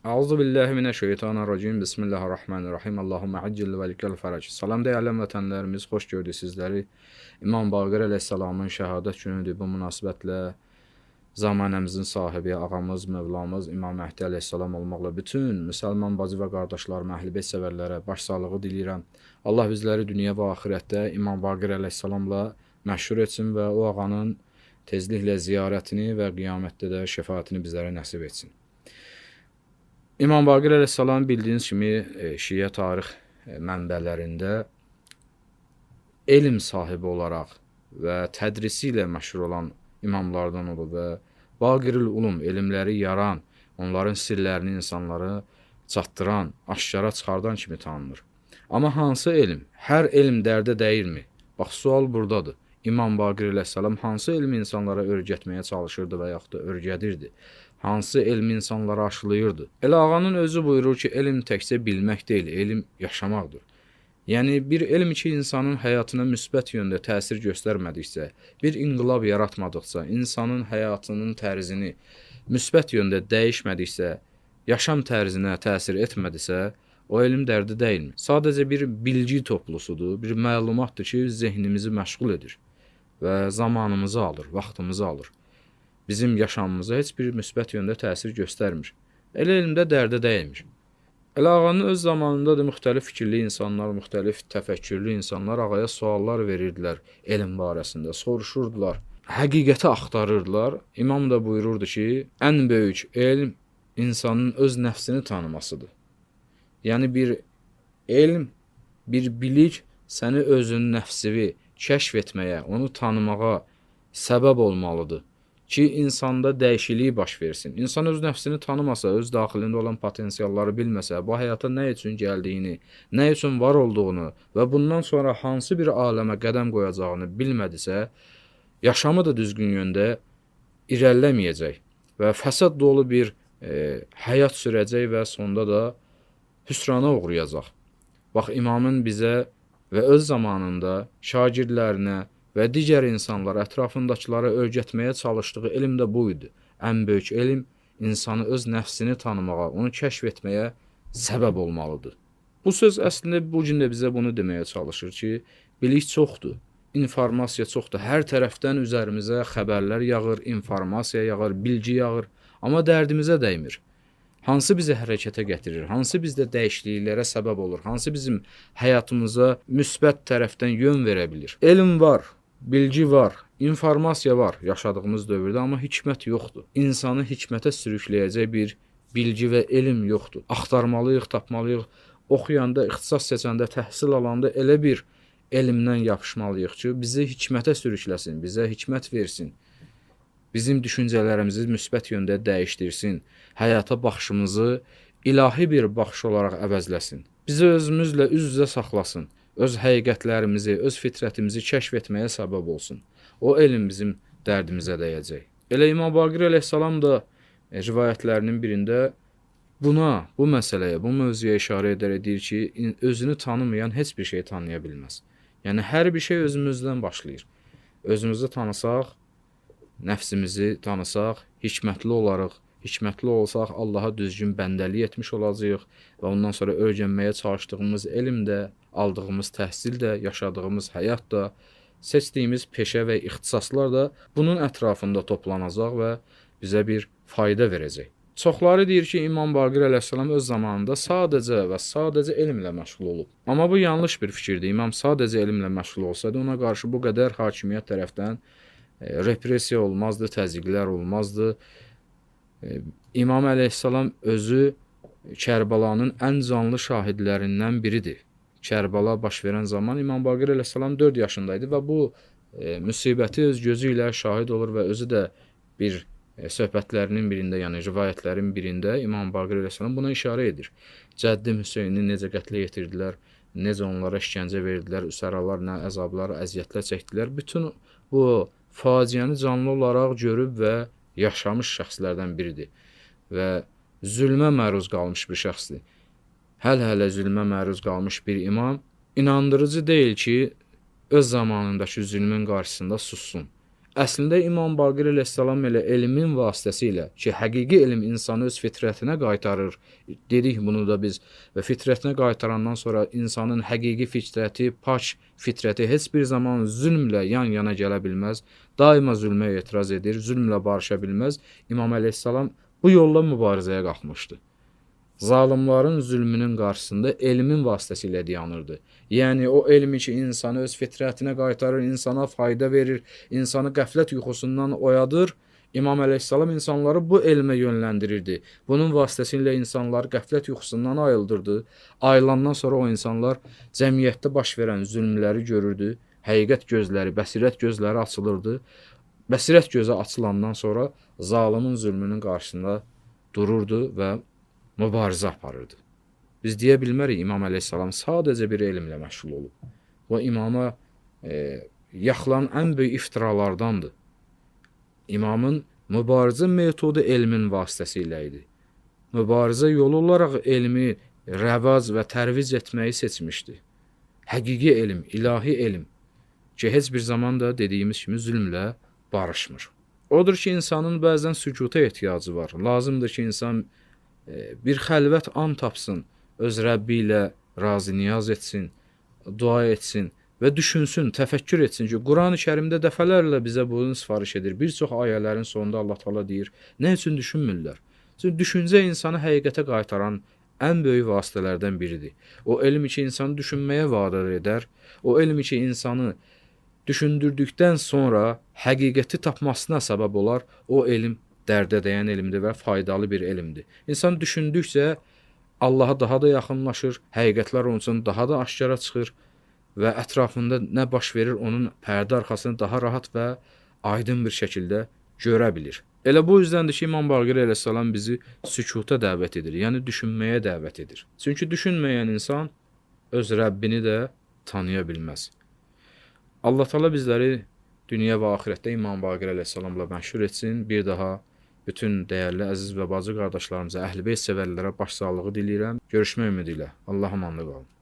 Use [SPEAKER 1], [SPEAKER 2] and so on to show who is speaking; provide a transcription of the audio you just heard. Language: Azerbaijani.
[SPEAKER 1] Euzu billahi mineşşeytanirracim. Bismillahirrahmanirrahim. Allahumme accil velikel ferac. Salam dəyərli vətənlərimiz, xoş gördük sizləri. İmam Baqir əleyhissalamın şəhadət günüdür. Bu münasibətlə zamanəmizin sahibi, ağamız, Mövlamız İmam Məhdi əleyhissalam olmaqla bütün müsəlman bacı və qardaşlarıma, əhl-i sevərlərə başsağlığı diləyirəm. Allah bizləri dünya və axirətdə İmam Baqir əleyhissalamla məşhur etsin və o ağanın tezliklə ziyarətini və qiyamətdə də şəfaətini bizlərə nəsib etsin. İmam Baqir əleyhissalam bildiyiniz kimi Şiə tarix mənbələrində elm sahibi olaraq və tədrisi ilə məşhur olan imamlardan olub və Baqirül Ulum elmləri yaran, onların sirlərini insanlara çatdıran, aşkara çıxardan kimi tanınır. Amma hansı elm? Hər elm dərdə dəyirmi? Bax, sual buradadır. İmam Baqir əleyhissalam hansı elmi insanlara öyrətməyə çalışırdı və yaxud da öyrədirdi? Hansı elmi insanlara aşılayırdı? Elə ağanın özü buyurur ki, elm təkcə bilmək deyil, elm yaşamaqdır. Yəni, bir elm ki, insanın həyatına müsbət yöndə təsir göstərmədiksə, bir inqilab yaratmadıqsa, insanın həyatının tərzini müsbət yöndə dəyişmədiksə, yaşam tərzinə təsir etmədisə, o elm dərdi deyilmi? Sadəcə bir bilgi toplusudur, bir məlumatdır ki, zehnimizi məşğul edir və zamanımızı alır, vaxtımızı alır. Bizim yaşamımıza heç bir müsbət yöndə təsir göstərmir. Elə elmdə dərdə dəyilmir. Elə ağanın öz zamanında da müxtəlif fikirli insanlar, müxtəlif təfəkkürlü insanlar ağaya suallar verirdilər elm barəsində, soruşurdular, həqiqəti axtarırdılar. İmam da buyururdu ki, ən böyük elm insanın öz nəfsini tanımasıdır. Yəni bir elm, bir bilik səni özün nəfsivi kəşf etməyə, onu tanımağa səbəb olmalıdır ki, insanda dəyişiklik baş versin. İnsan öz nəfsini tanımasa, öz daxilində olan potensialları bilməsə, bu həyata nə üçün gəldiyini, nə üçün var olduğunu və bundan sonra hansı bir aləmə qədəm qoyacağını bilmədisə, yaşamı da düzgün yöndə irəliləməyəcək və fəsad dolu bir həyat sürəcək və sonda da hüsrana uğrayacaq. Bax, imamın bizə və öz zamanında şagirdlərinə və digər insanlara, ətrafındakılara öyrətməyə çalışdığı elm də bu idi. Ən böyük elm insanı öz nəfsini tanımağa, onu kəşf etməyə səbəb olmalıdır. Bu söz əslində bu gün də bizə bunu deməyə çalışır ki, bilik çoxdur, informasiya çoxdur. Hər tərəfdən üzərimizə xəbərlər yağır, informasiya yağır, bilgi yağır, amma dərdimizə dəymir. Hansı bizi hərəkətə gətirir, hansı bizdə dəyişikliklərə səbəb olur, hansı bizim həyatımıza müsbət tərəfdən yön verə bilir. Elm var, bilgi var, informasiya var yaşadığımız dövrdə, amma hikmət yoxdur. İnsanı hikmətə sürükləyəcək bir bilgi və elm yoxdur. Axtarmalıyıq, tapmalıyıq. Oxuyanda, ixtisas seçəndə, təhsil alanda elə bir elmdən yapışmalıyıq ki, bizi hikmətə sürükləsin, bizə hikmət versin. Bizim düşüncələrimizi müsbət yöndə dəyişdirsin. Həyata baxışımızı ilahi bir baxış olaraq əvəzləsin. Bizi özümüzlə üz-üzə saxlasın. Öz həqiqətlərimizi, öz fitrətimizi kəşf etməyə səbəb olsun. O elm bizim dərdimizə dəyəcək. Elə İmam Baqir əleyhissalam da rivayətlərinin birində buna, bu məsələyə, bu mövzuya işarə edərək deyir ki, özünü tanımayan heç bir şey tanıya bilməz. Yəni, hər bir şey özümüzdən başlayır. Özümüzü tanısaq, nəfsimizi tanısaq, hikmətli olarıq. Hikmətli olsaq, Allaha düzgün bəndəlik etmiş olacağıq və ondan sonra öyrənməyə çalışdığımız elm də, aldığımız təhsil də, yaşadığımız həyat da, seçdiyimiz peşə və ixtisaslar da bunun ətrafında toplanacaq və bizə bir fayda verəcək. Çoxları deyir ki, İmam Baqir əleyhissalam öz zamanında sadəcə və sadəcə elmlə məşğul olub. Amma bu yanlış bir fikirdir. İmam sadəcə elmlə məşğul olsaydı, ona qarşı bu qədər hakimiyyət tərəfdən repressiya olmazdı, təzyiqlər olmazdı. İmam əleyhissalam özü Kərbalanın ən canlı şahidlərindən biridir. Kərbala baş verən zaman İmam Baqir əleyhissalam 4 yaşındaydı və bu müsibəti öz gözü ilə şahid olur və özü də bir söhbətlərinin birində, yəni rivayətlərin birində İmam Baqir əleyhissalam buna işarə edir. Cəddim Hüseyni necə qətlə yetirdilər, necə onlara işgəncə verdilər, üsəralar nə əzablar, əziyyətlər çəkdilər. Bütün bu faciəni canlı olaraq görüb və yaşamış şəxslərdən biridir və zülmə məruz qalmış bir şəxsdir. Hələ zülmə məruz qalmış bir imam inandırıcı deyil ki, öz zamanındakı zülmün qarşısında sussun. Əslində İmam Baqir əleyhissalam elə elmin vasitəsilə ki, həqiqi elm insanı öz fitrətinə qaytarır. Dedik bunu da biz və fitrətinə qaytarandan sonra insanın həqiqi fitrəti, pak fitrəti heç bir zaman zülmlə yan-yana gələ bilməz. Daima zülmə etiraz edir, zülmlə barışa bilməz. İmam əleyhissalam bu yolla mübarizəyə qalxmışdı. Zalimların zülmünün qarşısında elmin vasitəsilə dayanırdı. Yəni o elmi ki, insanı öz fitrətinə qaytarır, insana fayda verir, insanı qəflət yuxusundan oyadır. İmam əleyhissalam insanları bu elmə yönləndirirdi. Bunun vasitəsilə insanları qəflət yuxusundan ayıldırdı. Ayılandan sonra o insanlar cəmiyyətdə baş verən zülmləri görürdü. Həqiqət gözləri, bəsirət gözləri açılırdı. Bəsirət gözü açılandan sonra zalimin zülmünün qarşısında dururdu və mübarizə aparırdı. Biz deyə bilmərik İmam əleyhissalam sadəcə bir elmlə məşğul olub. Bu imama yaxılan ən böyük iftiralardandır. İmamın mübarizə metodu elmin vasitəsilə idi. Mübarizə yolu olaraq elmi rəvaz və tərviz etməyi seçmişdi. Həqiqi elm, ilahi elm ki, heç bir zaman da dediyimiz kimi zülmlə barışmır. Odur ki, insanın bəzən sükuta ehtiyacı var. Lazımdır ki, insan bir xəlvət an tapsın, öz Rəbbi ilə razı niyaz etsin, dua etsin və düşünsün, təfəkkür etsin ki, Quran-ı Kərimdə dəfələrlə bizə bunu sifariş edir. Bir çox ayələrin sonunda Allah Taala deyir, nə üçün düşünmürlər? Çünki düşüncə insanı həqiqətə qaytaran ən böyük vasitələrdən biridir. O elm ki, insanı düşünməyə vadar edər, o elm ki, insanı düşündürdükdən sonra həqiqəti tapmasına səbəb olar, o elm dərdə dəyən elmdir və faydalı bir elmdir. İnsan düşündükcə Allaha daha da yaxınlaşır, həqiqətlər onun üçün daha da aşkara çıxır və ətrafında nə baş verir, onun pərdə arxasını daha rahat və aydın bir şəkildə görə bilir. Elə bu yüzdəndir ki, İmam Baqir əleyhissalam bizi sükuta dəvət edir, yəni düşünməyə dəvət edir. Çünki düşünməyən insan öz Rəbbini də tanıya bilməz. Allah Taala bizləri dünya və axirətdə İmam Baqir əleyhissalamla məşhur etsin. Bir daha bütün dəyərli əziz və bacı qardaşlarımıza, Əhl-i Beyt sevərlərə başsağlığı diləyirəm. Görüşmək ümidi ilə. Allah amanlı qalın.